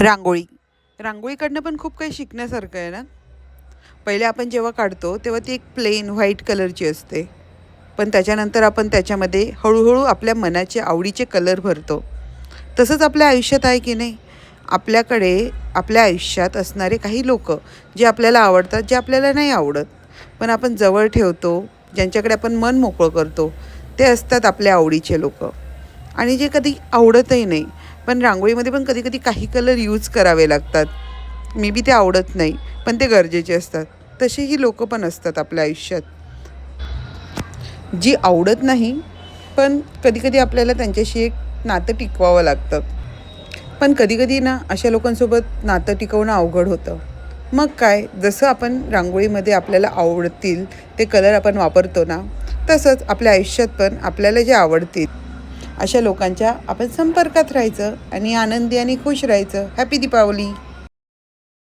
रांगोळी. रांगोळीकडनं पण खूप काही शिकण्यासारखं आहे ना. पहिले आपण जेव्हा काढतो तेव्हा ती एक प्लेन व्हाईट कलरची असते. पण त्याच्यानंतर आपण त्याच्यामध्ये हळूहळू आपल्या मनाचे आवडीचे कलर भरतो. तसंच आपल्या आयुष्यात आहे की नाही. आपल्याकडे आपल्या आयुष्यात असणारे काही लोकं जे आपल्याला आवडतात, जे आपल्याला नाही आवडत, पण आपण जवळ ठेवतो, ज्यांच्याकडे आपण मन मोकळं करतो, ते असतात आपल्या आवडीचे लोकं. आणि जे कधी आवडतही नाही, पण रांगोळीमध्ये पण कधी-कधी काही कलर यूज करावे लागतात. मे बी ते आवडत नाही, पण ते गरजेचे असतात. तशी लोकं पण असतात आपल्या आयुष्यात, जी आवडत नाही, पण कधी-कधी आपल्याला त्यांच्याशी एक नातं टिकवावं लागतं. पण कधी-कधी ना अशा लोकांसोबत नातं टिकवणं अवघड होतं. मग काय, जसं आपण रांगोळीमध्ये आपल्याला आवडतील ते कलर आपण वापरतो ना, तसंच आपल्या आयुष्यात पण आपल्याला जे आवडतील अशा लोकांच्या आपण संपर्कात राहायचं आणि आनंदी आणि खुश राहायचं. हॅपी दीपावली.